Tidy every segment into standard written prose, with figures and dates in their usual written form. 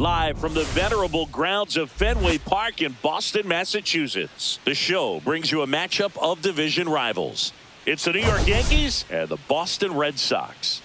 Live from the venerable grounds of Fenway Park in Boston, Massachusetts, the show brings you a matchup of division rivals. It's the New York Yankees and the Boston Red Sox.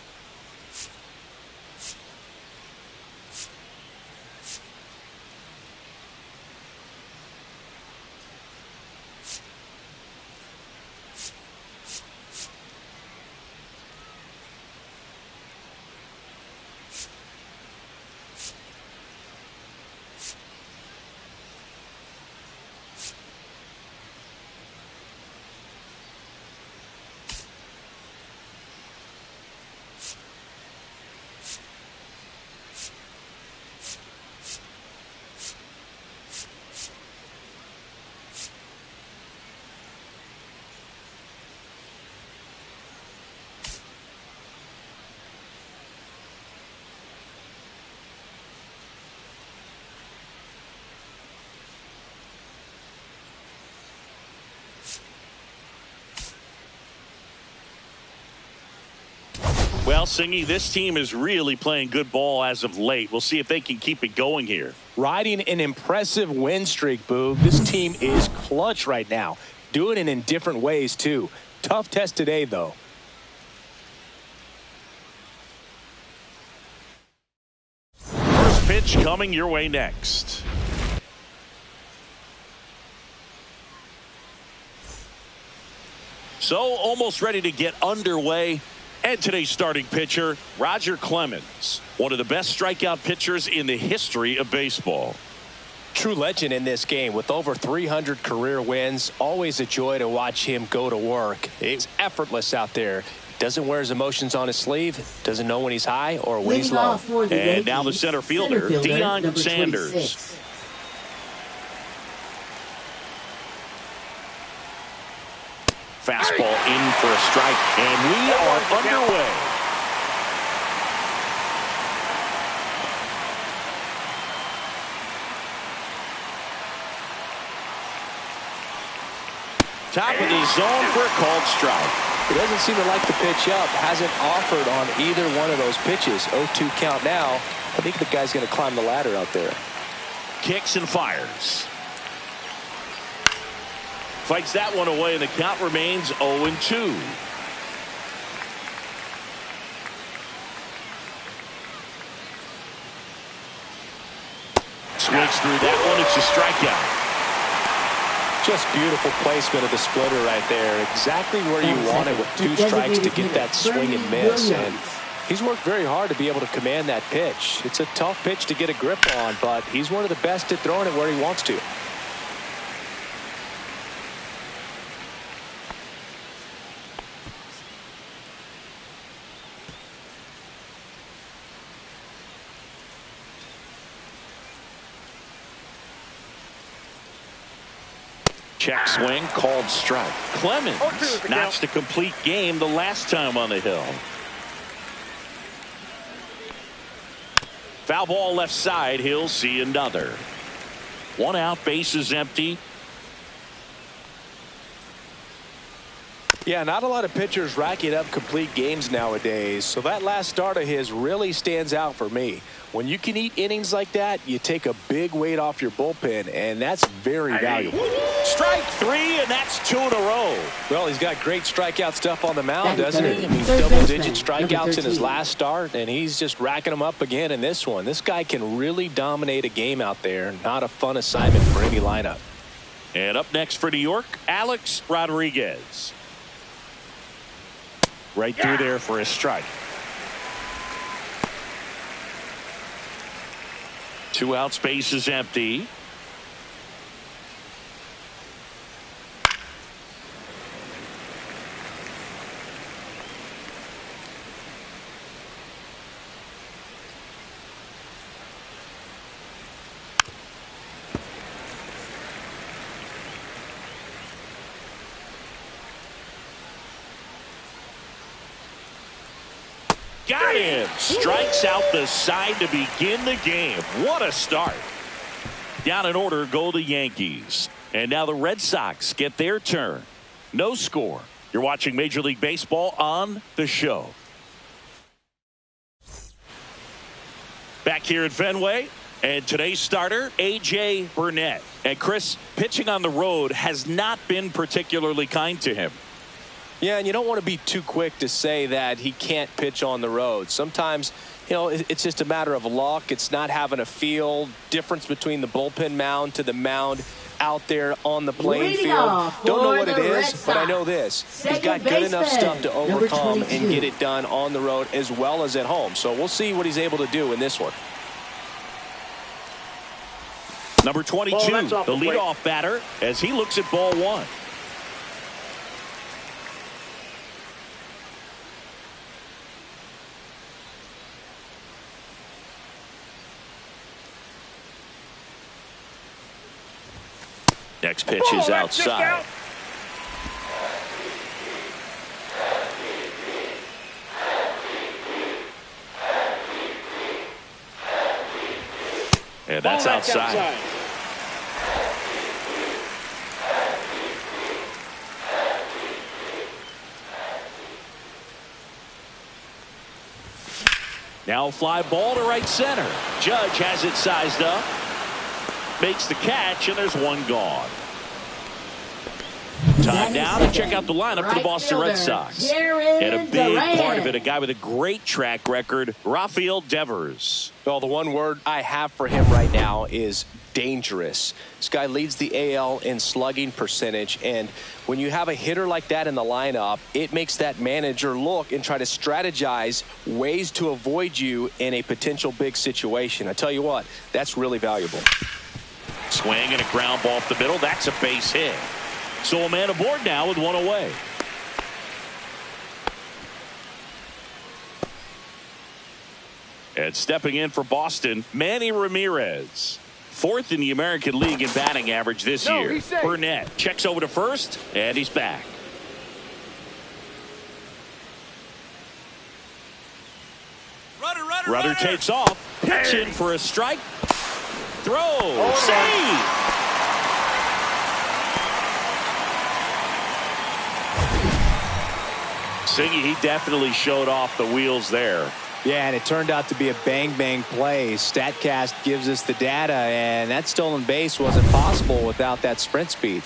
Well, Singy, this team is really playing good ball as of late. We'll see if they can keep it going here. Riding an impressive win streak, Boog. This team is clutch right now. Doing it in different ways, too. Tough test today, though. First pitch coming your way next. So, almost ready to get underway. And today's starting pitcher, Roger Clemens, one of the best strikeout pitchers in the history of baseball. True legend in this game with over 300 career wins. Always a joy to watch him go to work. It's effortless out there. Doesn't wear his emotions on his sleeve. Doesn't know when he's high or when he's low. And now the center fielder, Deion Sanders. 26. Fastball in for a strike, and we are underway. Top of the zone for a called strike. He doesn't seem to like the pitch up. Hasn't offered on either one of those pitches. 0-2 count now. I think the guy's going to climb the ladder out there. Kicks and fires. Fights that one away, and the count remains 0-2. Swings through that one. It's a strikeout. Just beautiful placement of the splitter right there. Exactly where you want it with 2 strikes to get that swing and miss. And he's worked very hard to be able to command that pitch. It's a tough pitch to get a grip on, but he's one of the best at throwing it where he wants to. Check swing, called strike. Clemens notched a complete game the last time on the hill. Foul ball left side. He'll see another. 1 out, bases empty. Yeah, not a lot of pitchers racking up complete games nowadays, so that last start of his really stands out for me. When you can eat innings like that, you take a big weight off your bullpen, and that's very valuable. Strike 3, and that's 2 in a row. Well, he's got great strikeout stuff on the mound, doesn't he? I mean, double-digit strikeouts in his last start, and he's just racking them up again in this one. This guy can really dominate a game out there. Not a fun assignment for any lineup. And up next for New York, Alex Rodriguez. Right through there for a strike. 2 outs, base is empty. Got him. Strikes out the side to begin the game. What a start. Down in order go the Yankees. And now the Red Sox get their turn. No score. You're watching Major League Baseball on the show. Back here at Fenway, And today's starter, A.J. Burnett. And Chris, pitching on the road has not been particularly kind to him. Yeah, and you don't want to be too quick to say that he can't pitch on the road. Sometimes, you know, it's just a matter of luck. It's not having a feel. Difference between the bullpen mound to the mound out there on the playing field. Don't know what it is, but I know this. He's got good enough stuff to overcome and get it done on the road as well as at home. So we'll see what he's able to do in this one. Number 22, the leadoff batter, as he looks at ball one. Next pitch is outside. And that's outside. Now fly ball to right center. Judge has it sized up. Makes the catch, and there's one gone. Time now to check out the lineup for the Boston Red Sox. And a big part of it, a guy with a great track record, Rafael Devers. Well, the one word I have for him right now is dangerous. This guy leads the AL in slugging percentage, and when you have a hitter like that in the lineup, it makes that manager look and try to strategize ways to avoid you in a potential big situation. I tell you what, that's really valuable. Swing and a ground ball up the middle. That's a base hit. So a man aboard now with one away. And stepping in for Boston, Manny Ramirez. Fourth in the American League in batting average this year. Burnett checks over to first, and he's back. Rudder takes off. Pitch in for a strike. Throw. Save. Siggy, he definitely showed off the wheels there. Yeah, and it turned out to be a bang-bang play. StatCast gives us the data, and that stolen base wasn't possible without that sprint speed.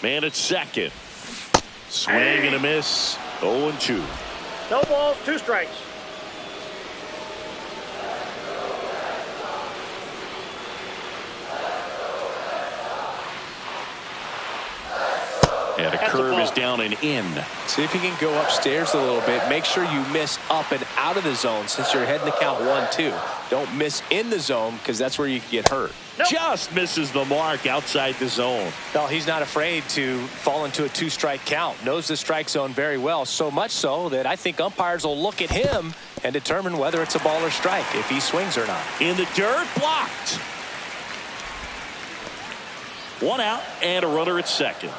Man at second. Swing and a miss. 0-2. No balls, 2 strikes. And a curve is down and in. See if you can go upstairs a little bit. Make sure you miss up and out of the zone since you're heading to count 1-2. Don't miss in the zone because that's where you can get hurt. Nope. Just misses the mark outside the zone. No, he's not afraid to fall into a 2-strike count. Knows the strike zone very well. So much so that I think umpires will look at him and determine whether it's a ball or strike, if he swings or not. In the dirt, blocked. 1 out and a runner at second.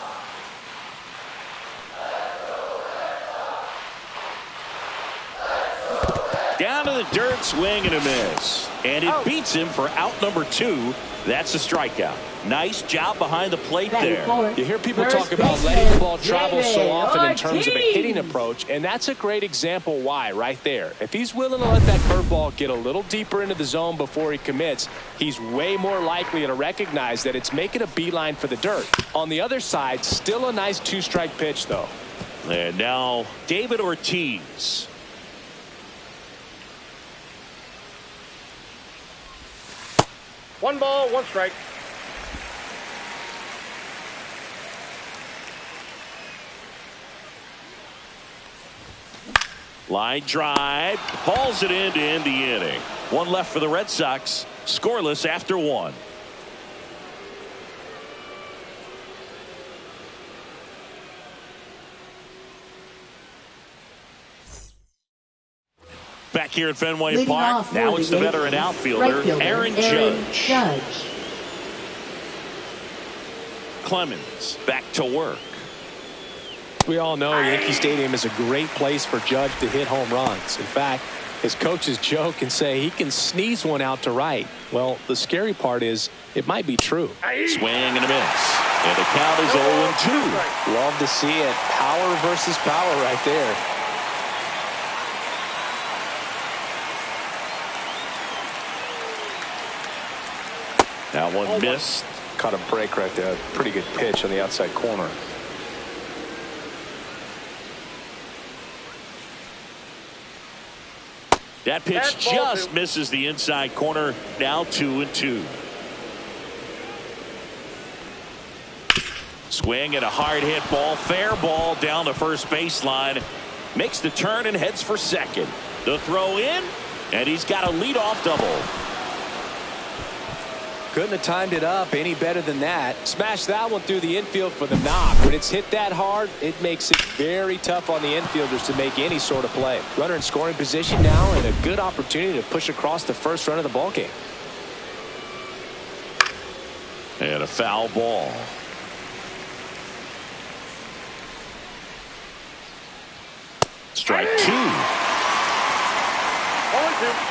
Down to the dirt, swing and a miss. And it beats him for out number 2. That's a strikeout. Nice job behind the plate there. You hear people talk about letting the ball travel so often in terms of a hitting approach, and that's a great example why right there. If he's willing to let that curveball get a little deeper into the zone before he commits, he's way more likely to recognize that it's making a beeline for the dirt. On the other side, still a nice 2-strike pitch, though. And now David Ortiz. One ball, 1 strike. Line drive. Hauls it in to end the inning. 1 left for the Red Sox. Scoreless after 1. Back here at Fenway Park. Now it's the veteran outfielder, Aaron Judge. Clemens back to work. We all know Yankee Stadium is a great place for Judge to hit home runs. In fact, his coaches joke and say he can sneeze one out to right. Well, the scary part is it might be true. Swing and a miss. And the count is 0-2. Love to see it. Power versus power right there. That one missed. Caught a break right there. Pretty good pitch on the outside corner. That pitch just misses the inside corner. Now 2-2. Swing and a hard hit ball. Fair ball down the first baseline. Makes the turn and heads for second. The throw in, and he's got a leadoff double. Couldn't have timed it up any better than that. Smashed that one through the infield for the knock. When it's hit that hard, it makes it very tough on the infielders to make any sort of play. Runner in scoring position now, and a good opportunity to push across the first run of the ballgame. And a foul ball. Strike 2. 0-2.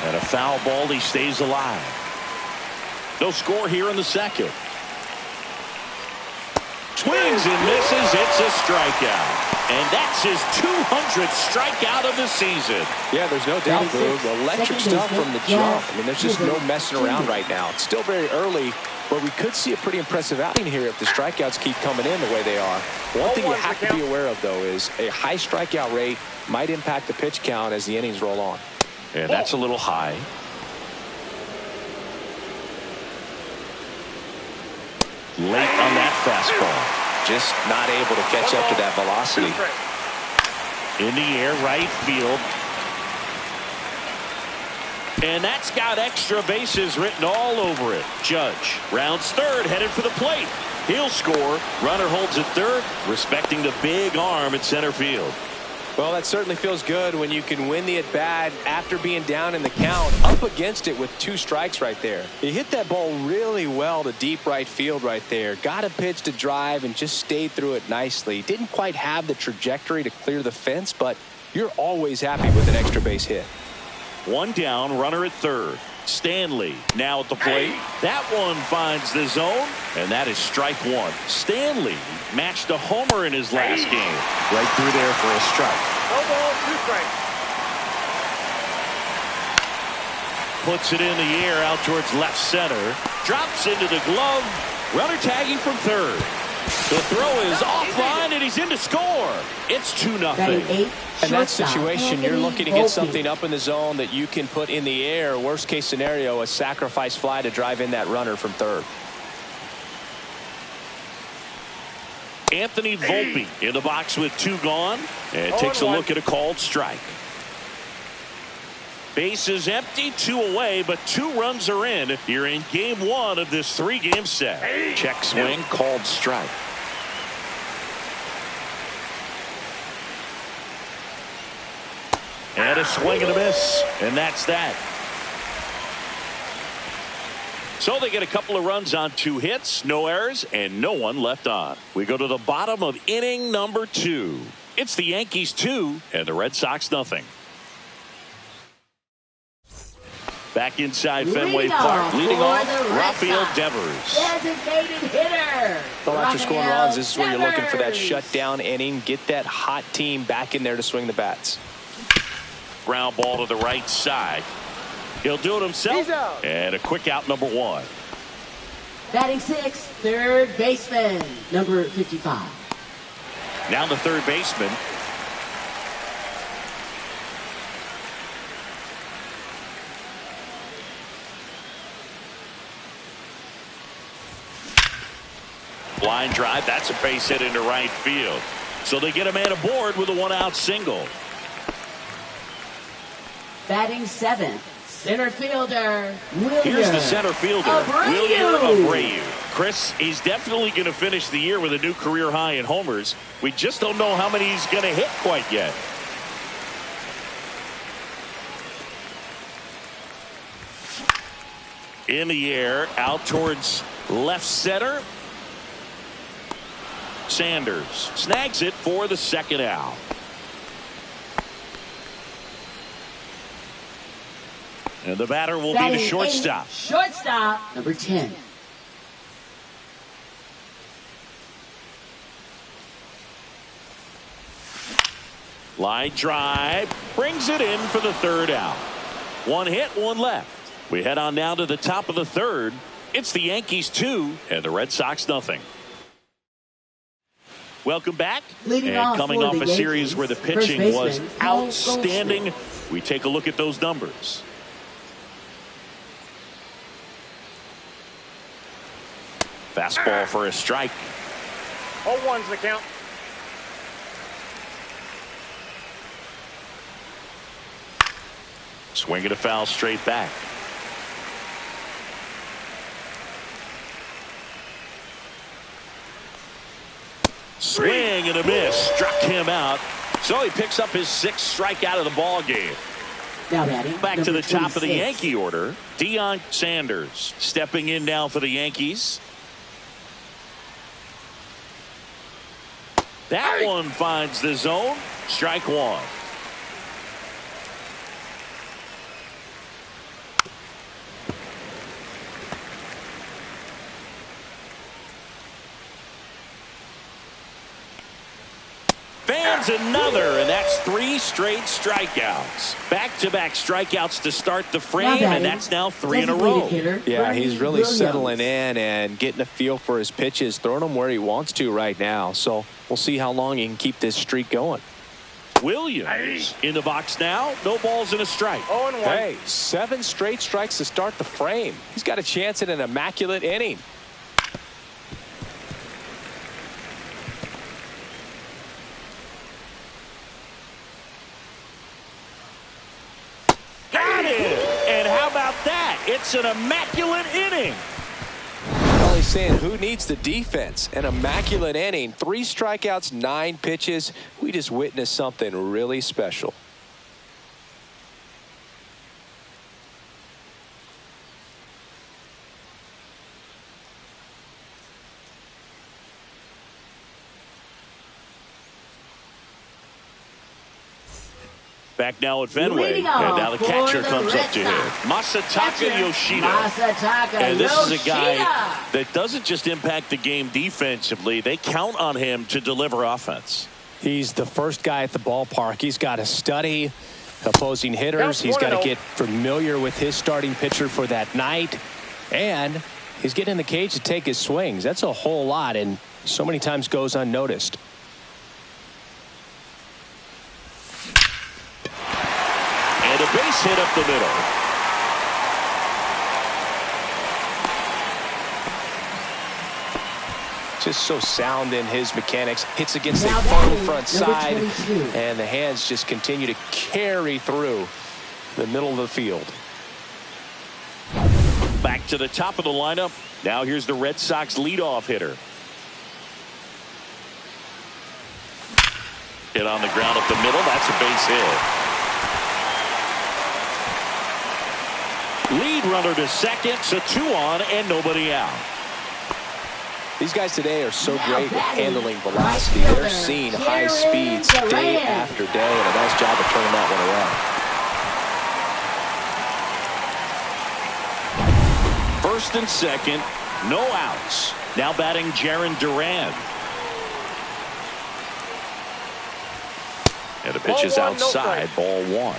And a foul ball. He stays alive. No score here in the second. Swings and misses. It's a strikeout. And that's his 200th strikeout of the season. Yeah, there's no doubt, Boog. Electric stuff from the jump. I mean, there's just no messing around right now. It's still very early, but we could see a pretty impressive outing here if the strikeouts keep coming in the way they are. One thing you have to be aware of, though, is a high strikeout rate might impact the pitch count as the innings roll on. And that's a little high. Late on that fastball. Just not able to catch up to that velocity. In the air, right field. And that's got extra bases written all over it. Judge rounds third, headed for the plate. He'll score. Runner holds at third, respecting the big arm at center field. Well, that certainly feels good when you can win the at-bat after being down in the count, up against it with 2 strikes right there. He hit that ball really well to deep right field right there. Got a pitch to drive and just stayed through it nicely. Didn't quite have the trajectory to clear the fence, but you're always happy with an extra base hit. 1 down, runner at third. Stanley now at the plate. That one finds the zone, and that is strike 1. Stanley matched a homer in his last game. Right through there for a strike. No ball, 2 strikes. Puts it in the air out towards left center. Drops into the glove. Runner tagging from third. The throw is offline, and he's in to score. It's 2-0. In that situation, you're looking to get something up in the zone that you can put in the air. Worst case scenario, a sacrifice fly to drive in that runner from third. Anthony Volpe in the box with 2 gone, and takes a look at a called strike. Base is empty, 2 away, but 2 runs are in. You're in game 1 of this 3-game set. Check swing, called strike. And a swing and a miss, and that's that. So they get a couple of runs on 2 hits, no errors, and no one left on. We go to the bottom of inning number 2. It's the Yankees 2 and the Red Sox nothing. Back inside Fenway Park, leading off Rafael Devers. Designated hitter. Well, after scoring runs, this is where you're looking for that shutdown inning. Get that hot team back in there to swing the bats. Ground ball to the right side. He'll do it himself. And a quick out, number 1. Batting 6, third baseman, number 55. Now the third baseman. Line drive, that's a base hit into right field. So they get a man aboard with a 1-out single. Batting 7, center fielder, William. Here's the center fielder, William Abreu. Chris, he's definitely going to finish the year with a new career high in homers. We just don't know how many he's going to hit quite yet. In the air, out towards left center. Sanders snags it for the 2nd out. And the batter will be the shortstop. Shortstop, number 10. Line drive, brings it in for the 3rd out. One hit, one left. We head on now to the top of the third. It's the Yankees 2 and the Red Sox nothing. Welcome back. Leading and off coming for off the a series Yankees, where the first pitching was baseman, Paul outstanding. Goldschmidt. We take a look at those numbers. Fastball for a strike. 0-1's the count. Swing and a foul straight back. Swing and a miss. Struck him out. So he picks up his 6th strikeout of the ball game. Now batting, Back to the top of the 26. Yankee order. Deion Sanders stepping in now for the Yankees. That one finds the zone. Strike one. Fans another, and that's 3 straight strikeouts. Back-to-back strikeouts to start the frame, and that's now 3 in a row. Yeah, he's really settling in and getting a feel for his pitches, throwing them where he wants to right now. So we'll see how long he can keep this streak going. Williams in the box now. No balls and a strike. 0-1. Hey, 7 straight strikes to start the frame. He's got a chance at an immaculate inning. Got it! And how about that? It's an immaculate inning. Well, he's saying who needs the defense? An immaculate inning. 3 strikeouts, 9 pitches. We just witnessed something really special. Back now at Fenway. Leading And off now the for catcher the comes Red up to Sox. him. Masataka Catcher, Yoshida. Masataka And this is a guy Yoshida. that doesn't just impact the game defensively. They count on him to deliver offense. He's the first guy at the ballpark. He's got to study opposing hitters. He's got to 1-0. get familiar with his starting pitcher for that night. And he's getting in the cage to take his swings. That's a whole lot, and so many times goes unnoticed. And a base hit up the middle. Just so sound in his mechanics. Hits against a Now firm batting, front number side. 22. And the hands just continue to carry through the middle of the field. Back to the top of the lineup. Now here's the Red Sox leadoff hitter. Hit on the ground up the middle. That's a base hit. Lead runner to second, so 2 on and nobody out. These guys today are so Now great with batting, handling right velocity. They're fielder, seeing high Karen speeds day Durant. after day, and a nice job of turning that one around. First and second, no outs. Now batting Jaron Duran. And the pitch is Ball 1, no outside, strike. ball 1.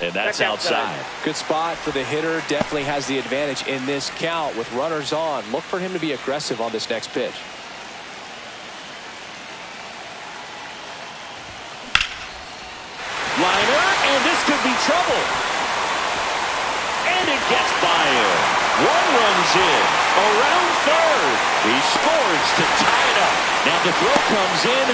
And that's outside. Good spot for the hitter. Definitely has the advantage in this count with runners on. Look for him to be aggressive on this next pitch. Liner, and this could be trouble. And it gets by him. 1 runs in. Around third. He scores to tie it up. Now the throw comes in.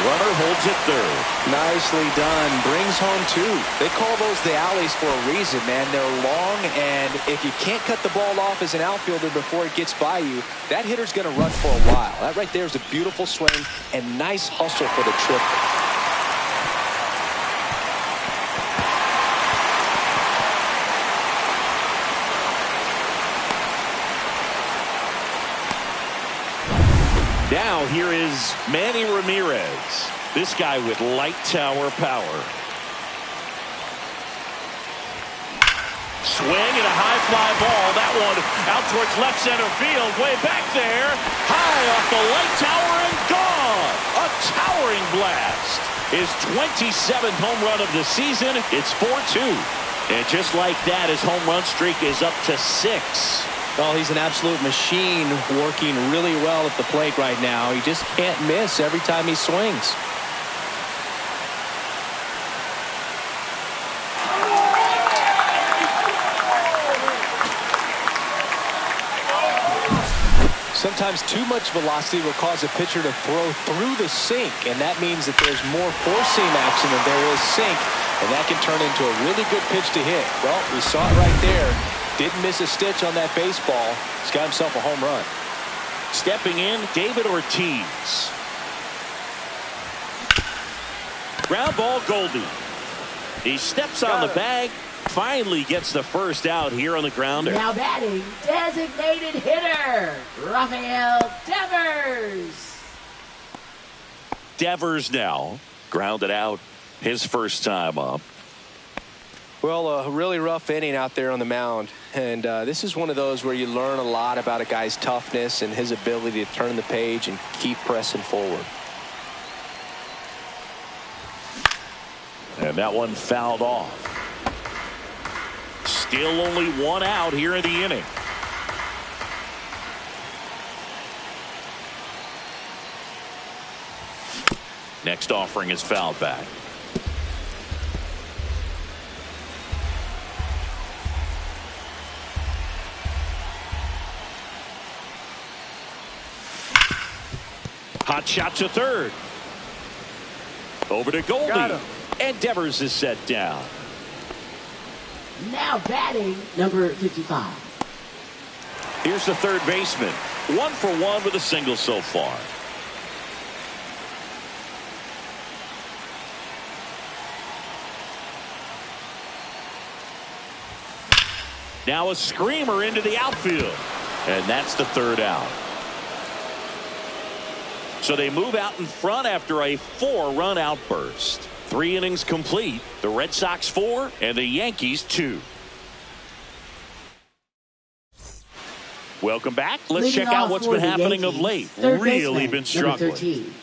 Runner holds it third. Nicely done. Brings home 2. They call those the alleys for a reason, man. They're long, and if you can't cut the ball off as an outfielder before it gets by you, that hitter's going to run for a while. That right there is a beautiful swing and nice hustle for the triple. Now here is Manny Ramirez. This guy with light tower power. swing and a high fly ball. That one out towards left center field. Way back there. High off the light tower and gone. A towering blast. His 27th home run of the season. It's 4-2. And just like that, his home run streak is up to 6. Well, he's an absolute machine, working really well at the plate right now. He just can't miss every time he swings. Sometimes too much velocity will cause a pitcher to throw through the sink, and that means that there's more four-seam action than there is sink, and that can turn into a really good pitch to hit. Well, we saw it right there. Didn't miss a stitch on that baseball. He's got himself a home run. Stepping in, David Ortiz. Ground ball, Goldie. He steps on the bag. Finally gets the first out here on the grounder. Now batting, designated hitter, Rafael Devers. Devers now grounded out his first time up. Well, a really rough inning out there on the mound. And this is one of those where you learn a lot about a guy's toughness and his ability to turn the page and keep pressing forward. And that one fouled off. Still only one out here in the inning. Next offering is fouled back. Hot shot to third. Over to Goldie. And Devers is set down. Now batting, number 55. Here's the third baseman. 1 for 1 with a single so far. Now a screamer into the outfield. And that's the third out. So they move out in front after a 4-run outburst. 3 innings complete. The Red Sox 4 and the Yankees 2. Welcome back. Let's check out what's been happening of late. Really been struggling.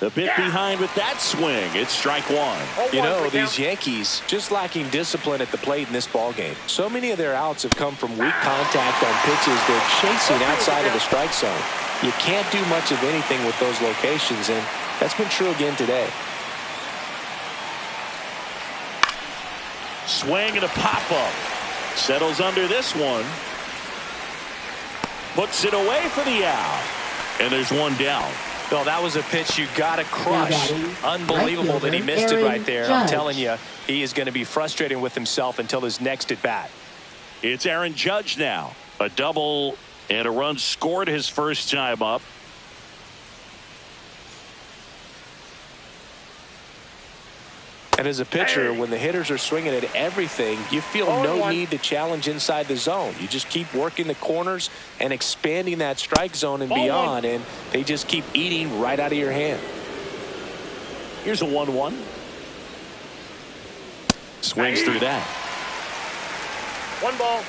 A bit behind with that swing. It's strike one. You know, these Yankees just lacking discipline at the plate in this ballgame. So many of their outs have come from weak contact on pitches they're chasing outside of the strike zone. You can't do much of anything with those locations, and that's been true again today. Swing and a pop-up. Settles under this one. Puts it away for the out. And there's one down. Well, that was a pitch you got to crush. Unbelievable that he missed it right there. I'm telling you, he is going to be frustrated with himself until his next at bat. It's Aaron Judge now. A double and a run scored his first time up. And as a pitcher, when the hitters are swinging at everything, you feel no need to challenge inside the zone. You just keep working the corners and expanding that strike zone and beyond, and they just keep eating right out of your hand. Here's a 1-1. Swings through that. 1 ball,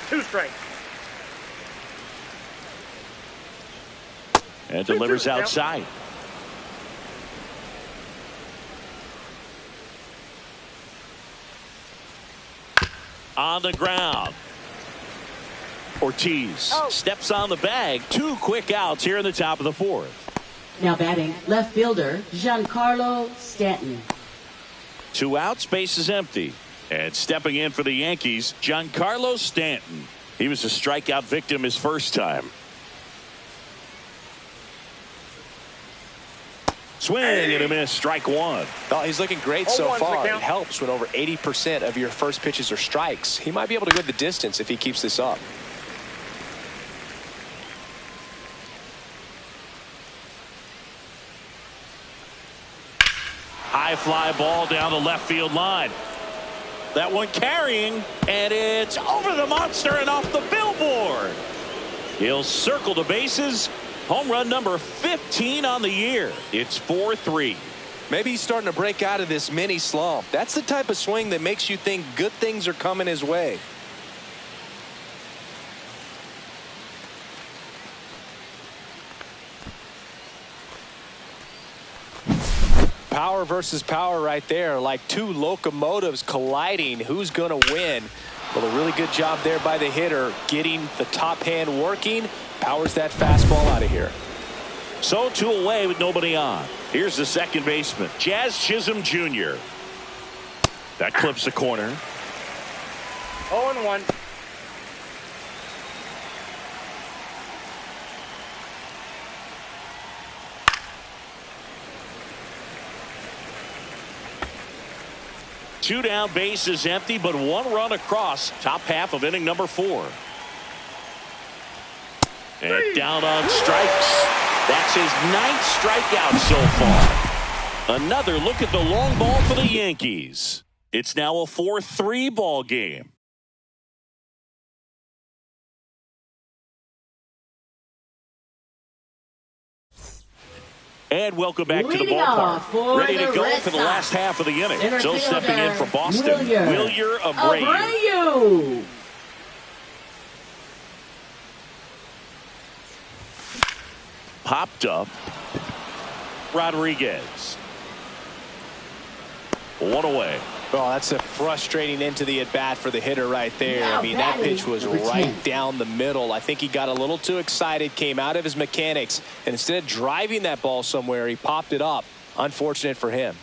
2 strikes. And delivers outside. On the ground. Ortiz steps on the bag. 2 quick outs here in the top of the 4th. Now batting, left fielder, Giancarlo Stanton. 2 outs, base is empty. And stepping in for the Yankees, Giancarlo Stanton. He was a strikeout victim his first time. Swing and a miss, strike one. Well, he's looking great so far. It helps when over 80% of your first pitches are strikes. He might be able to go the distance if he keeps this up. High fly ball down the left field line. That one carrying, and it's over the monster and off the billboard. He'll circle the bases Home run number 15 on the year. It's 4-3. Maybe he's starting to break out of this mini slump. That's the type of swing that makes you think good things are coming his way. Power versus power right there, like two locomotives colliding. Who's going to win? Well, a really good job there by the hitter, getting the top hand working. Powers that fastball out of here. So 2 away with nobody on. Here's the second baseman, Jazz Chisholm Jr. That clips the corner. 0-1. Two down, base is empty, but 1 run across. Top half of inning number 4. And down on strikes. That's his 9th strikeout so far. Another look at the long ball for the Yankees. It's now a 4-3 ball game. And welcome back to the ballpark. Ready to go for the last half of the inning. So stepping in for Boston, Wilyer Abreu. Popped up. Rodriguez. 1 away. Oh, that's a frustrating into the at-bat for the hitter right there. I mean, that pitch was right down the middle. I think he got a little too excited, came out of his mechanics, and instead of driving that ball somewhere, he popped it up. Unfortunate for him.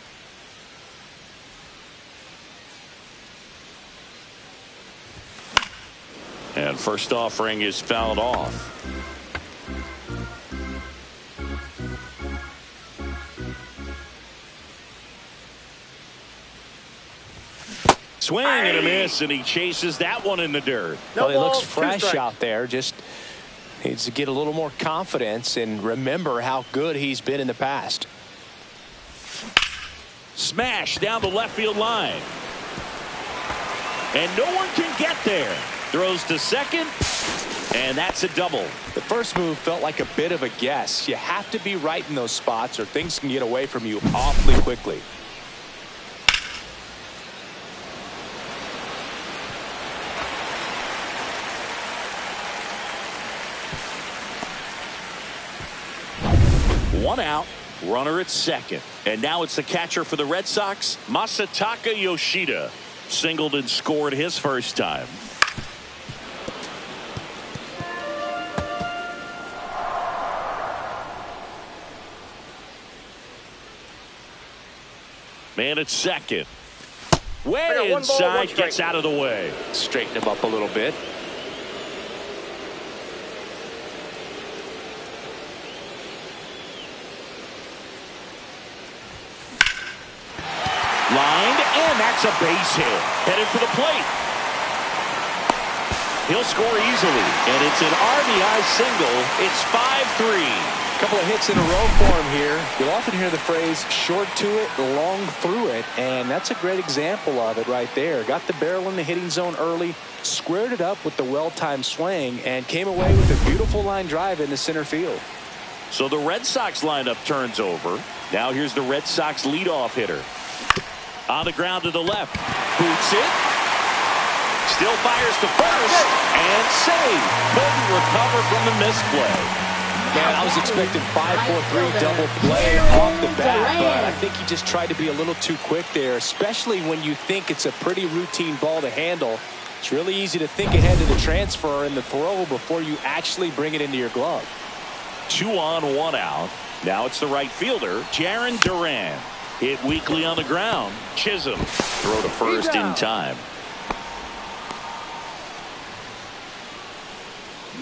And first offering is fouled off. Swing and a miss, and he chases that one in the dirt. Well, he looks fresh out there. Just needs to get a little more confidence and remember how good he's been in the past. Smash down the left field line. And no one can get there. Throws to second, and that's a double. The first move felt like a bit of a guess. You have to be right in those spots or things can get away from you awfully quickly. One out, runner at second. And now it's the catcher for the Red Sox, Masataka Yoshida. Singled and scored his first time. Man at second. Way inside, gets out of the way. Straighten him up a little bit. Lined, and that's a base hit. Headed for the plate. He'll score easily, and it's an RBI single. It's 5-3. A couple of hits in a row for him here. You'll often hear the phrase short to it, long through it, and that's a great example of it right there. Got the barrel in the hitting zone early, squared it up with the well-timed swing, and came away with a beautiful line drive into center field. So the Red Sox lineup turns over. Now here's the Red Sox leadoff hitter. On the ground to the left. Boots it. Still fires to first. And save. Couldn't recover from the misplay. Man, I was expecting 5-4-3 double play off the bat, but I think he just tried to be a little too quick there, especially when you think it's a pretty routine ball to handle. It's really easy to think ahead to the transfer and the throw before you actually bring it into your glove. 2 on, 1 out. Now it's the right fielder, Jarren Duran. Hit weakly on the ground. Chisholm. Throw to first in time.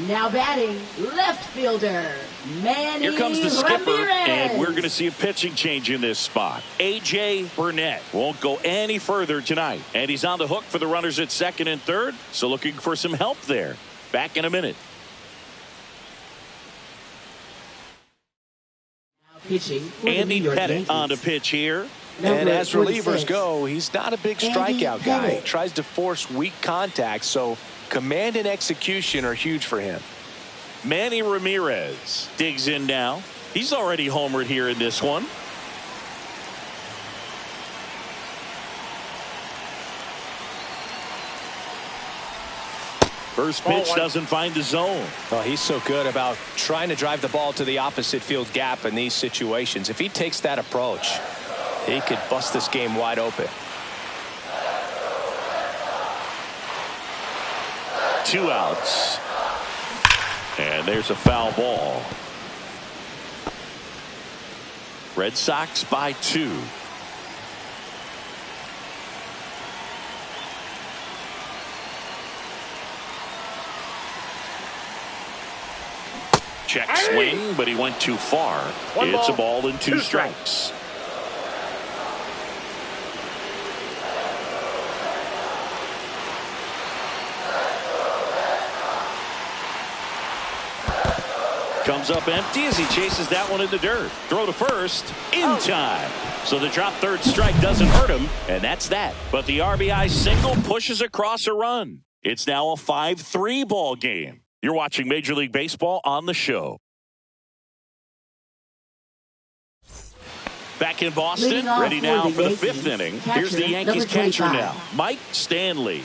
Now batting, left fielder, Manny Here comes the skipper, Ramirez. and we're going to see a pitching change in this spot. A.J. Burnett won't go any further tonight, and he's on the hook for the runners at second and third, so looking for some help there. Back in a minute. Pitching Andy Pettit on to pitch here. And as relievers go, he's not a big strikeout guy. He tries to force weak contact, so command and execution are huge for him. Manny Ramirez digs in now. He's already homered here in this one. First pitch doesn't find the zone. Oh, he's so good about trying to drive the ball to the opposite field gap in these situations. If he takes that approach, he could bust this game wide open. 2 outs. And there's a foul ball. Red Sox by 2. Check swing, but he went too far. It's a ball and 2 strikes. Comes up empty as he chases that one in the dirt. Throw to first in time. So the drop third strike doesn't hurt him, and that's that. But the RBI single pushes across a run. It's now a 5-3 ball game. You're watching Major League Baseball on the show. Back in Boston, ready now for the 5th inning. Here's the Yankees catcher now, Mike Stanley.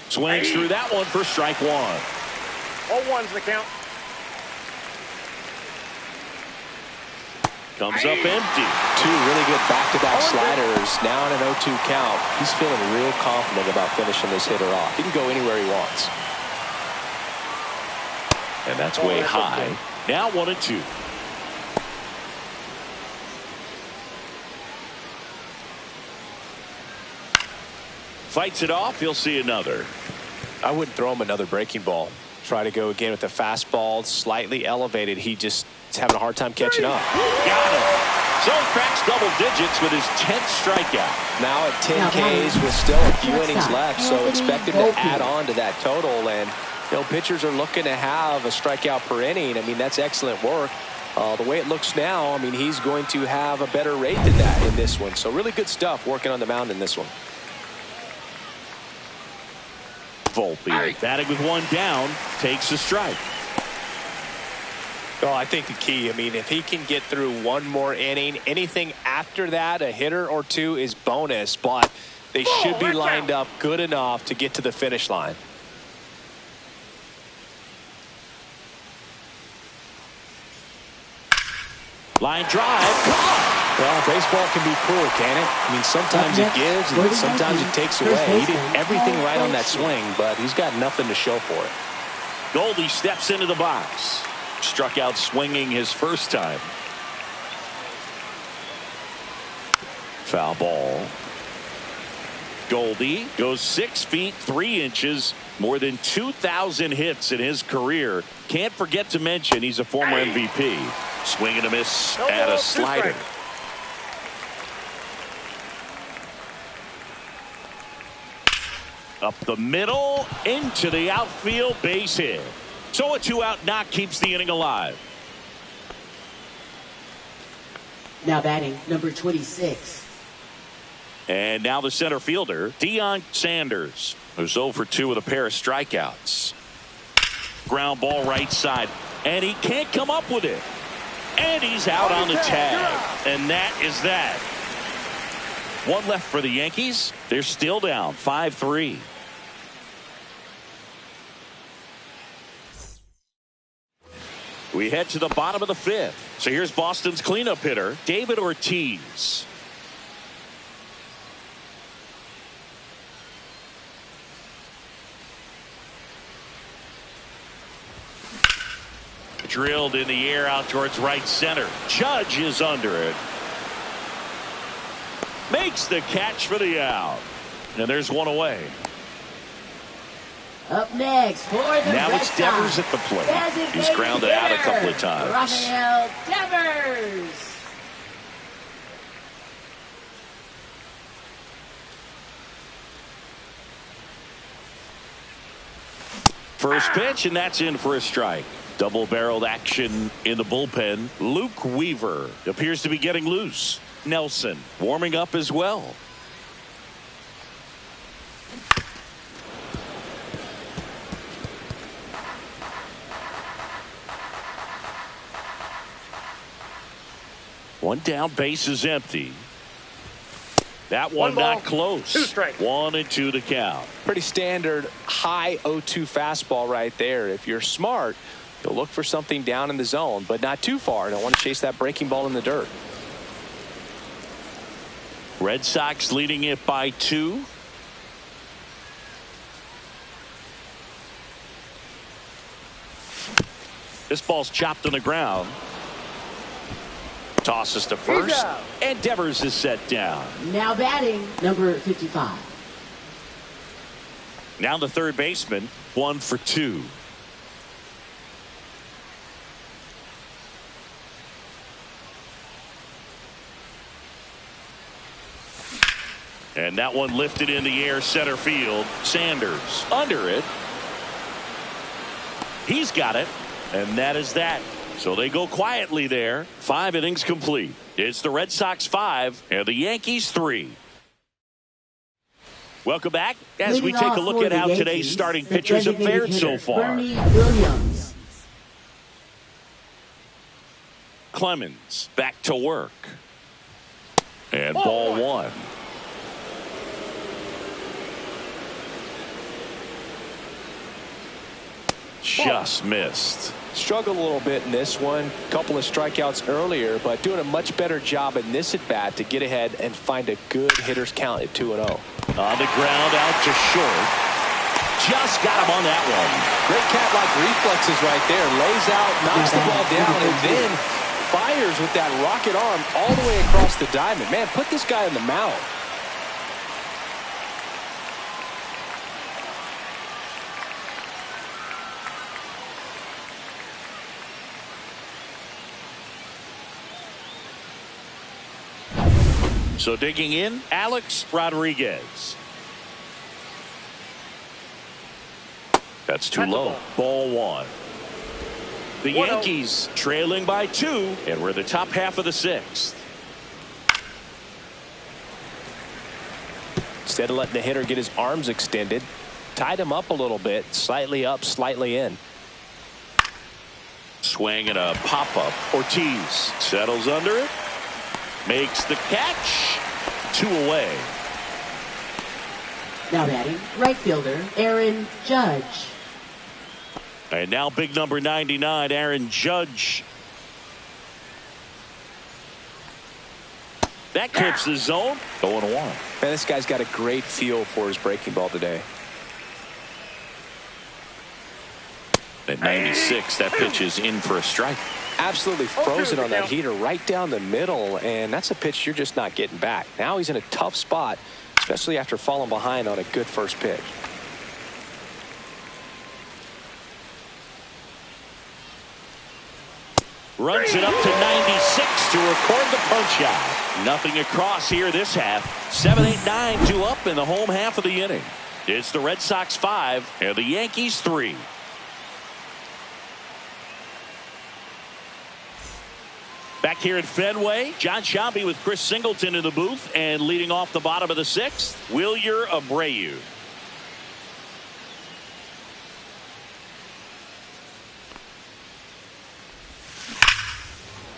Swings through that one for strike 1. All ones the count. Comes up empty. 2 really good back-to-back sliders. Now on an 0-2 count. He's feeling real confident about finishing this hitter off. He can go anywhere he wants. And that's way high. Now 1-2. Fights it off. He'll see another. I wouldn't throw him another breaking ball. Try to go again with the fastball, slightly elevated. He just is having a hard time catching up. Got him. So cracks double digits with his 10th strikeout. Now at 10 Ks with still a few innings left, so expect him to add on to that total. And pitchers are looking to have a strikeout per inning. I mean, that's excellent work. The way it looks now, I mean, he's going to have a better rate than that in this one. So really good stuff working on the mound in this one. Volpe batting with 1 down, takes a strike. Oh, I think the key, I mean, if he can get through 1 more inning, anything after that, a hitter or 2 is bonus, but they should be lined up good enough to get to the finish line. Line drive. Well, baseball can be cruel, can it? I mean, sometimes it gives and sometimes it takes away. He did everything right on that swing, but he's got nothing to show for it. Goldie steps into the box. Struck out swinging his first time. Foul ball. Goldie goes 6 feet 3 inches, more than 2,000 hits in his career. Can't forget to mention he's a former MVP. Swing and a miss at a slider. Up the middle, into the outfield, base hit. So a 2-out knock keeps the inning alive. Now batting, number 26. And now the center fielder, Deion Sanders, who's 0 for 2 with a pair of strikeouts. Ground ball right side, and he can't come up with it. And he's out on the tag. And that is that. 1 left for the Yankees. They're still down 5-3. We head to the bottom of the 5th. So here's Boston's cleanup hitter, David Ortiz. Drilled in the air out towards right center. Judge is under it. Makes the catch for the out. And there's 1 away. Up next for the Now Red it's Devers Sox. at the plate. He's grounded out a couple of times. Rafael Devers. First pitch, and that's in for a strike. Double-barreled action in the bullpen. Luke Weaver appears to be getting loose. Nelson warming up as well. One down, base is empty. That One one ball, not close. 2 strikes. 1-2 the count. Pretty standard high 0-2 fastball right there. If you're smart, you'll look for something down in the zone, but not too far. Don't want to chase that breaking ball in the dirt. Red Sox leading it by 2. This ball's chopped on the ground. Tosses to first. And Devers is set down. Now batting, number 55. Now the third baseman, 1 for 2. And that one lifted in the air, center field. Sanders under it. He's got it. And that is that. So they go quietly there. 5 innings complete. It's the Red Sox 5 and the Yankees 3. Welcome back as we take a look at how today's starting pitchers have fared so far. Bernie Williams. Clemens back to work. And ball 1. Just missed. Struggled a little bit in this one. Couple of strikeouts earlier, but doing a much better job in this at bat to get ahead and find a good hitter's count at 2-0. On the ground, out to short. Just got him on that one. Great cat-like reflexes right there. Lays out, knocks the ball down, and then fires with that rocket arm all the way across the diamond. Man, put this guy on the mound. So digging in, Alex Rodriguez. That's too low. Ball 1. The 1-0. Yankees trailing by 2, and we're in the top half of the 6th. Instead of letting the hitter get his arms extended, tied him up a little bit, slightly up, slightly in. Swing and a pop-up. Ortiz settles under it. Makes the catch. 2 away. Now batting, right fielder, Aaron Judge. And now big number 99, Aaron Judge. That clips the zone. 0-1. Man, this guy's got a great feel for his breaking ball today. At 96, that pitch is in for a strike. Absolutely frozen on that heater right down the middle, and that's a pitch you're just not getting back. Now he's in a tough spot, especially after falling behind on a good first pitch. Runs it up to 96 to record the punch out. Nothing across here this half. 7-8-9 2 up in the home half of the inning. It's the Red Sox 5 and the Yankees 3. Back here at Fenway, John Sciambi with Chris Singleton in the booth, and leading off the bottom of the 6th, Wilyer Abreu.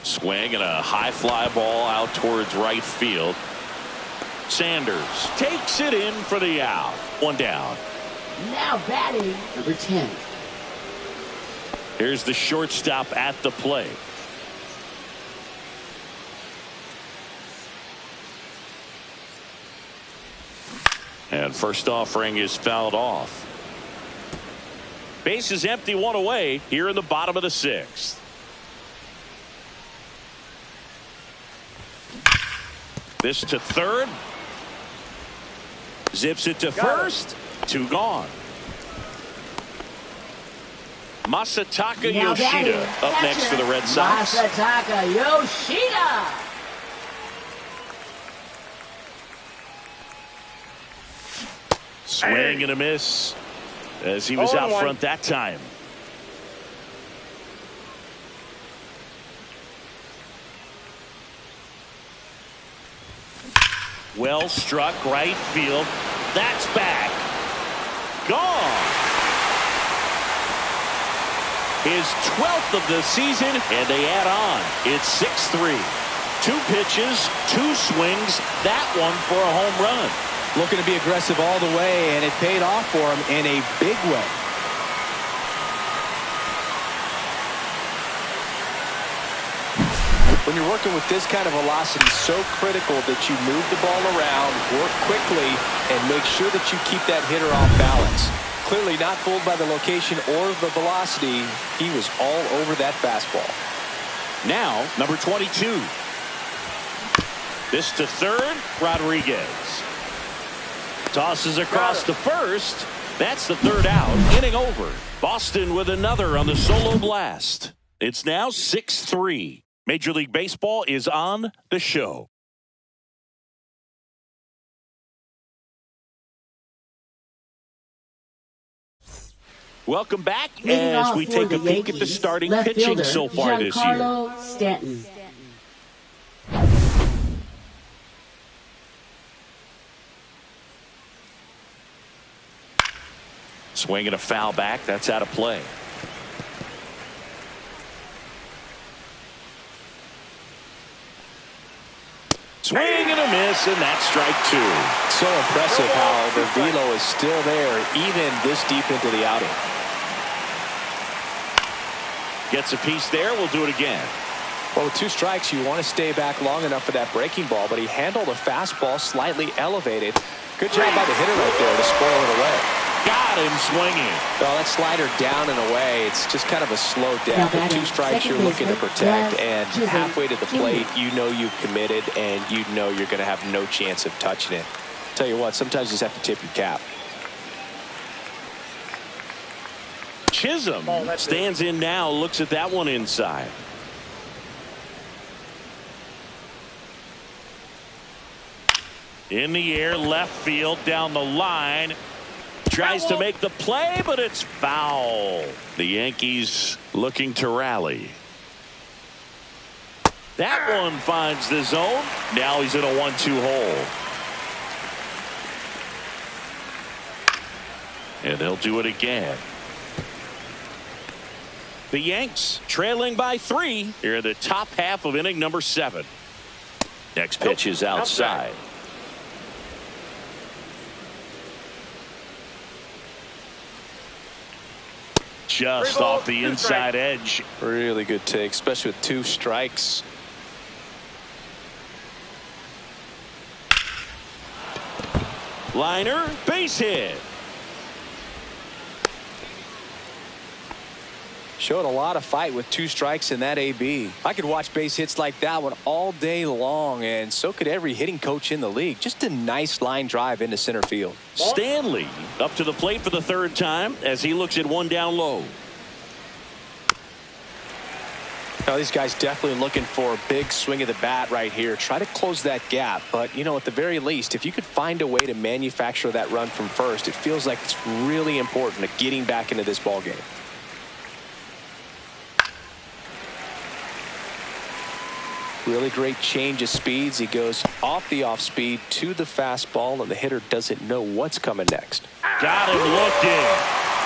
Swing and a high fly ball out towards right field. Sanders takes it in for the out. 1 down. Now batting, number 10. Here's the shortstop at the plate. And first offering is fouled off. Base is empty, 1 away here in the bottom of the 6th. This to third. Zips it to first. 2 gone. Masataka Now Yoshida batting, up next for the Red Sox. Masataka Yoshida. Swing and a miss as he was out front that time. Well struck right field. That's back. Gone. His 12th of the season, and they add on. It's 6-3. 2 pitches, 2 swings, that one for a home run. Looking to be aggressive all the way, and it paid off for him in a big way. When you're working with this kind of velocity, so critical that you move the ball around, work quickly, and make sure that you keep that hitter off balance. Clearly not fooled by the location or the velocity. He was all over that fastball. Now, number 22. This to third, Rodriguez. Tosses across to first. That's the 3rd out. Inning over. Boston with another on the solo blast. It's now 6-3. Major League Baseball is on the show. Welcome back as we take a peek at the starting pitching so far this year. Stanton. Swing and a foul back. That's out of play. Swing and a miss, and that's strike 2. So impressive how the velo is still there even this deep into the outing. Gets a piece there. We'll do it again. Well, with 2 strikes, you want to stay back long enough for that breaking ball, but he handled a fastball slightly elevated. Good job by the hitter right there to spoil it away. Got him swinging. Well, that slider down and away, it's just kind of a slow death. With 2 strikes, you're looking to protect, and halfway to the plate, you know you've committed, and you know you're going to have no chance of touching it. Tell you what, sometimes you just have to tip your cap. Chisholm stands in now, looks at that one inside. In the air, left field, down the line. Tries to make the play, but it's foul. The Yankees looking to rally. That one finds the zone. Now he's in a 1-2 hole. And they'll do it again. The Yanks trailing by 3 here in the top half of inning number 7. Next pitch is outside. Just off the inside edge. Really good take, especially with 2 strikes. Liner, base hit. Showed a lot of fight with 2 strikes in that AB. I could watch base hits like that one all day long, and so could every hitting coach in the league. Just a nice line drive into center field. Stanley up to the plate for the 3rd time as he looks at one down low. Now these guys definitely looking for a big swing of the bat right here. Try to close that gap, but you know, at the very least, if you could find a way to manufacture that run from first, it feels like it's really important to getting back into this ball game. Really great change of speeds. He goes off the off speed to the fastball, and the hitter doesn't know what's coming next. Got him looking.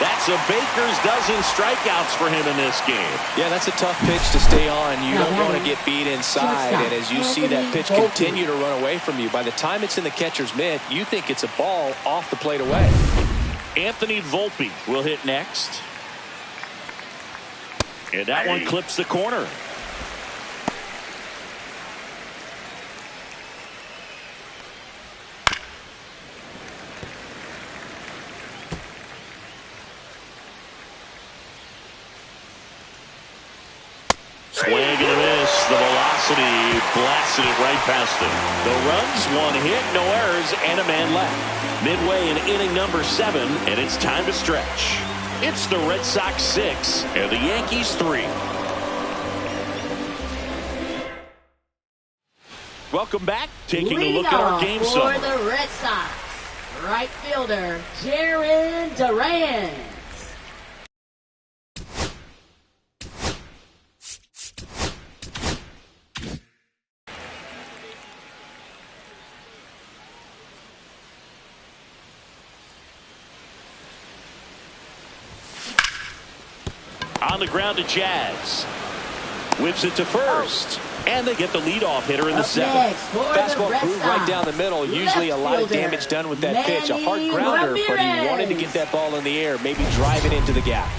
That's a baker's dozen strikeouts for him in this game. Yeah, that's a tough pitch to stay on. You don't want to get beat inside, and as you see that pitch continue to run away from you, by the time it's in the catcher's mitt, you think it's a ball off the plate away. Anthony Volpe will hit next. And that one clips the corner. Swing and a miss. The velocity blasted it right past him. The runs, 1 hit, no errors, and a man left. Midway in inning number 7, and it's time to stretch. It's the Red Sox 6 and the Yankees 3. Welcome back. Taking a look at our game for summary. the Red Sox, right fielder Jaron Durant. On the ground to Jazz. Whips it to first. And they get the leadoff hitter in the seventh. Next for the Fastball Red groove Sox, right down the middle. Usually a lot of left damage done with that pitch. A hard Manny grounder, but he Ramirez. wanted to get that ball in the air, maybe drive it into the gap.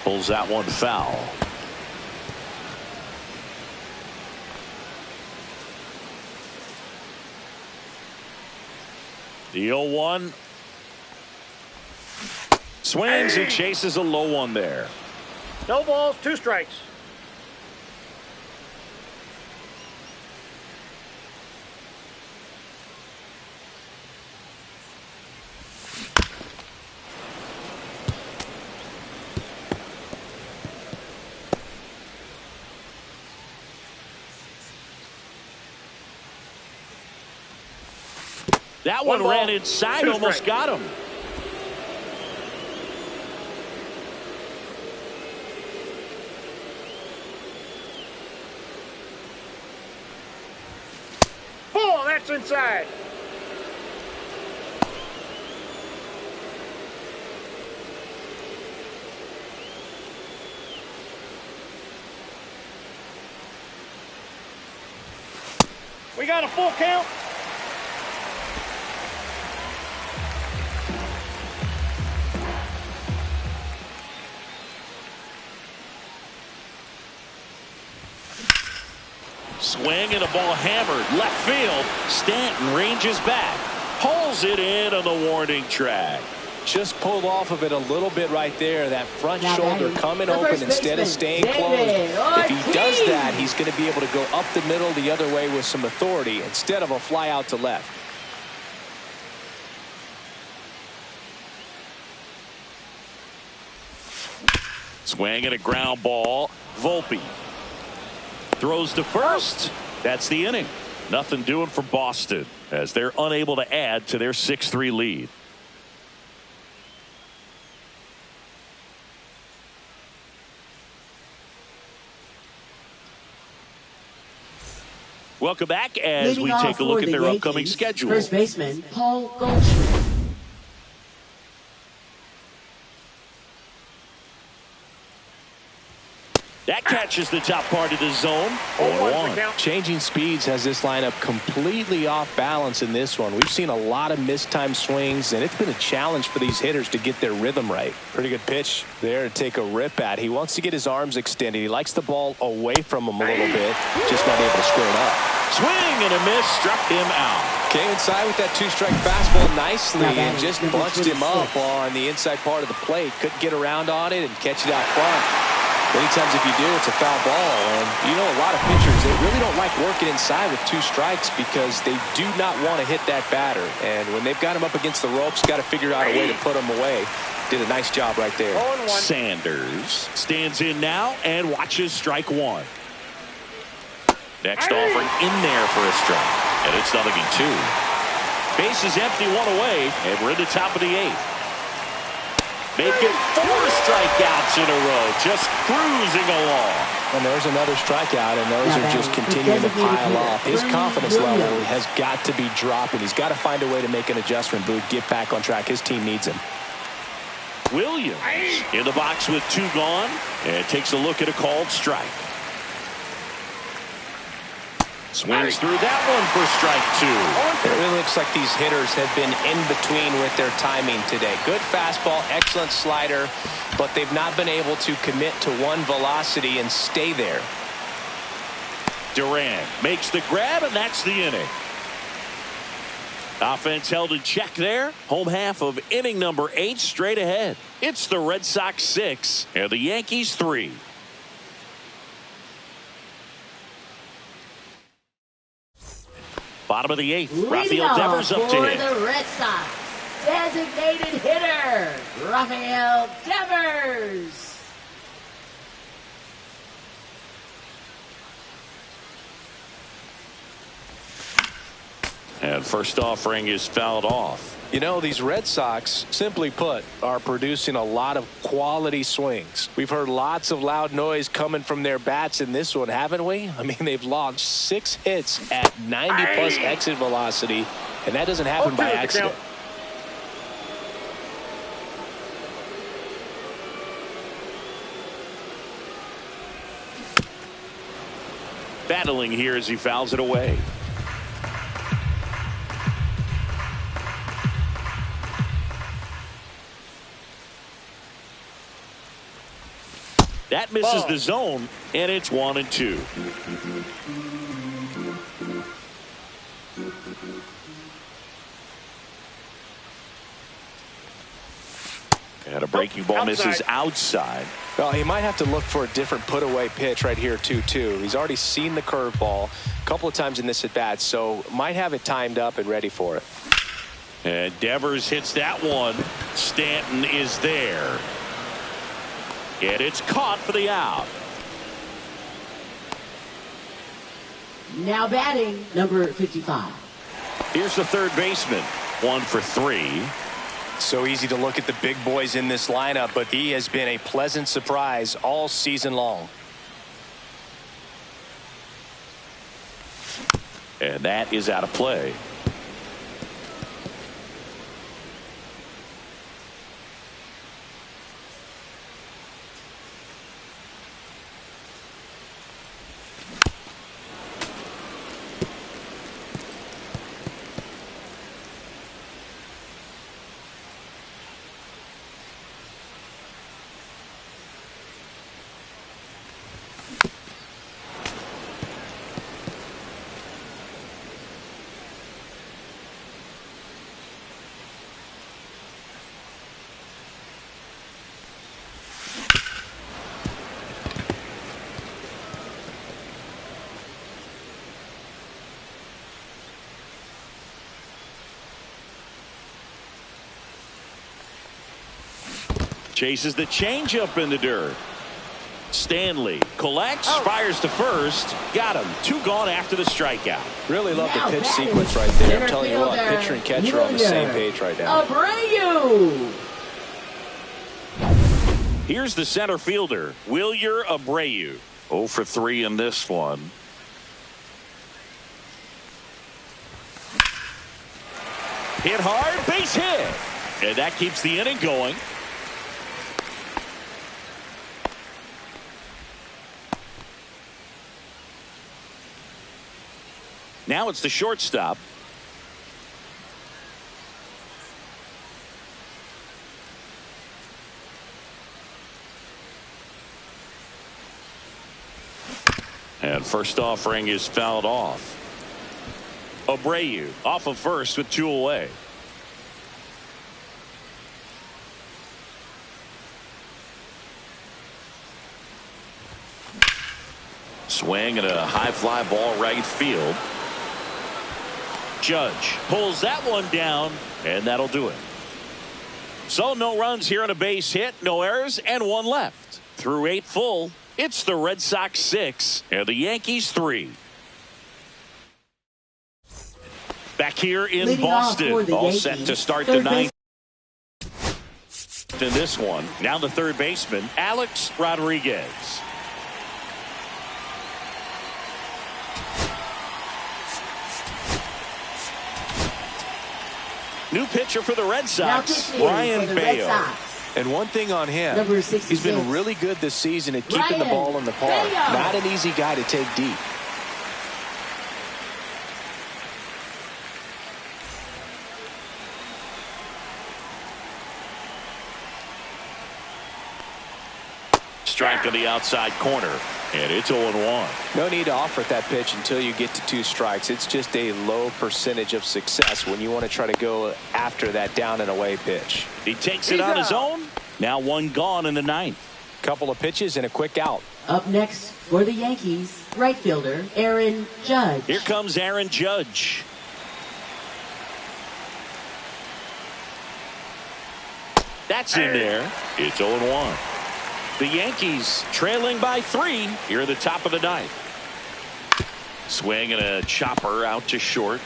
Pulls that one foul. The 0-1. Swings and chases a low one there. No balls, 2 strikes. That one ball, ran inside, 2 almost strikes. got him. Ball, that's inside. We got a full count. Swing and a ball hammered left field. Stanton ranges back, pulls it in on the warning track. Just pulled off of it a little bit right there. That front Now shoulder batting, coming the open first instead of baseman, staying David closed. If he does Ortiz. that, he's going to be able to go up the middle the other way with some authority instead of a fly out to left. Swing and a ground ball. Volpe throws to first. That's the inning. Nothing doing for Boston as they're unable to add to their 6-3 lead. Welcome back as Leading we off take a look for at the their upcoming Yankees, schedule. First baseman Paul Goldschmidt. That catches the top part of the zone. 0-1 0-1. count. Changing speeds has this lineup completely off balance in this one. We've seen a lot of mistimed swings, and it's been a challenge for these hitters to get their rhythm right. Pretty good pitch there to take a rip at. He wants to get his arms extended. He likes the ball away from him a little bit, just not able to square it up. Swing and a miss, struck him out. Came inside with that 2-strike fastball nicely Now and batting, just number bunched him up 26. on the inside part of the plate. Couldn't get around on it and catch it out front. Many times if you do, it's a foul ball. And you know, a lot of pitchers, they really don't like working inside with 2 strikes because they do not want to hit that batter. And when they've got him up against the ropes, got to figure out a way to put him away. Did a nice job right there. 0-1. Sanders stands in now and watches strike one. Next offering in there for a strike. And it's 0-2. Base is empty, 1 away, and we're in the top of the 8th. Making 4 strikeouts in a row, just cruising along. And there's another strikeout, and those Now are just batting, continuing to designated pile hitter, off. His Bernie confidence level Williams. has got to be dropping. He's got to find a way to make an adjustment, Boog, get back on track. His team needs him. Williams in the box with 2 gone and takes a look at a called strike. Swings through that one for strike 2. It really looks like these hitters have been in between with their timing today. Good fastball, excellent slider, but they've not been able to commit to one velocity and stay there. Duran makes the grab, and that's the inning. Offense held in check there. Home half of inning number 8 straight ahead. It's the Red Sox 6 and the Yankees 3. Bottom of the 8th. Leading Rafael off Devers up to for hit. the Red Sox, designated hitter Rafael Devers. And first offering is fouled off. You know, these Red Sox, simply put, are producing a lot of quality swings. We've heard lots of loud noise coming from their bats in this one, haven't we? I mean, they've launched 6 hits at 90-plus exit velocity, and that doesn't happen by accident. Battling here as he fouls it away. That misses the zone, and it's 1-2. And a breaking ball misses outside. Well, he might have to look for a different put-away pitch right here, 2-2. He's already seen the curveball a couple of times in this at-bat, so might have it timed up and ready for it. And Devers hits that one. Stanton is there. And it's caught for the out. Now batting, number 55. Here's the third baseman. 1 for 3. So easy to look at the big boys in this lineup, but he has been a pleasant surprise all season long. And that is out of play. Chases the changeup in the dirt. Stanley collects, fires to first. Got him. 2 gone after the strikeout. Really love the pitch sequence right there. I'm telling you what, pitcher and catcher are on the same page right now. Abreu. Here's the center fielder, Wilyer Abreu. 0 for 3 in this one. Hit hard, base hit. And that keeps the inning going. Now it's the shortstop. And first offering is fouled off. Abreu off of first with 2 away. Swing and a high fly ball right field. Judge pulls that one down, and that'll do it. So no runs here on a base hit, no errors, and 1 left. Through 8 full, it's the Red Sox 6 and the Yankees 3. Back here in Leading Boston, off for the all Yankees, set to start the 9th. In this one, now the third baseman, Alex Rodriguez. New pitcher for the Red Sox, Ryan Bayo. And one thing on him, Number he's been really good this season at keeping the ball in the park. Not an easy guy to take deep. Strike on the outside corner, and it's 0-1. No need to offer that pitch until you get to 2 strikes. It's just a low percentage of success when you want to try to go after that down and away pitch. He takes it on his own. Now 1 gone in the 9th. Couple of pitches and a quick out. Up next for the Yankees, right fielder Aaron Judge. Here comes Aaron Judge. That's in there. It's 0-1. The Yankees trailing by 3 here at the top of the 9th. Swing and a chopper out to short.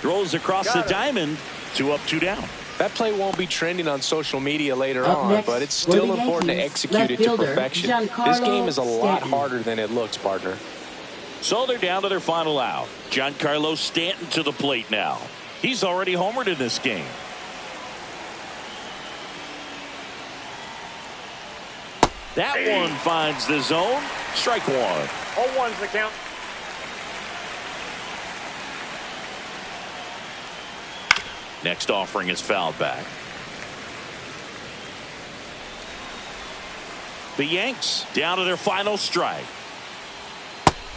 Throws across the diamond. 2 up, 2 down. That play won't be trending on social media later Up on, next, but it's for the still important to Yankees, execute left it to fielder, perfection. Giancarlo This game is a lot Stanton. harder than it looks, partner. So they're down to their final out. Giancarlo Stanton to the plate now. He's already homered in this game. That one finds the zone. Strike one. 0-1's the count. Next offering is fouled back. The Yanks down to their final strike.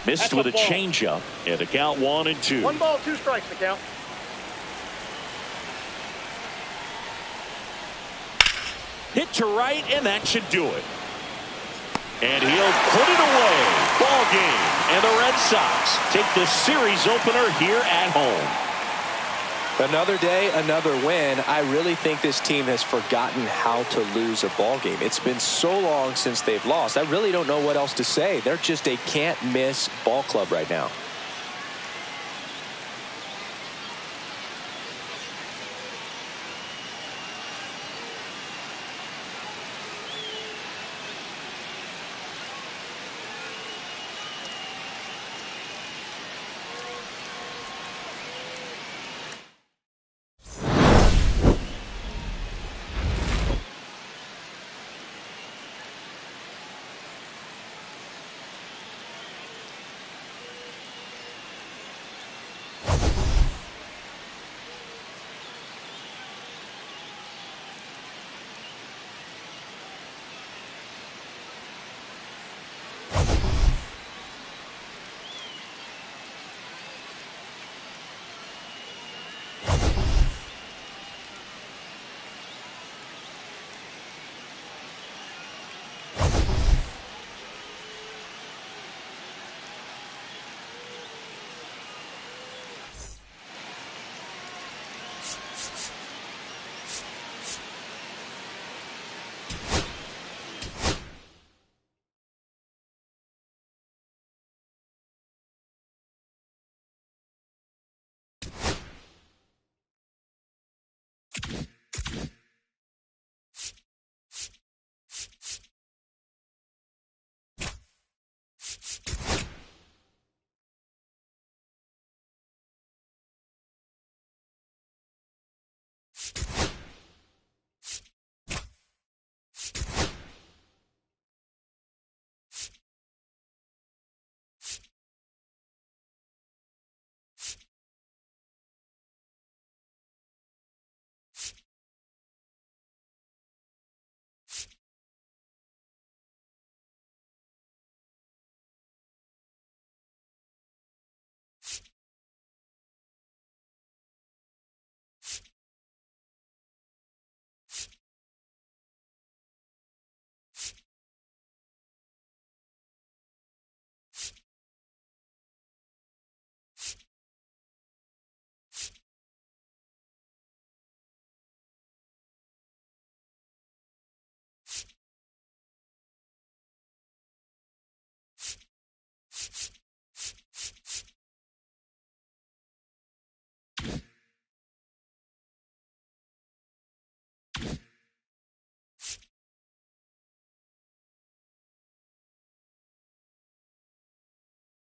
Missed That's with a a ball. changeup. And the count 1-2. 1 ball, 2 strikes the count. Hit to right, and that should do it. And he'll put it away. Ball game. And the Red Sox take the series opener here at home. Another day, another win. I really think this team has forgotten how to lose a ball game. It's been so long since they've lost. I really don't know what else to say. They're just a can't-miss ball club right now.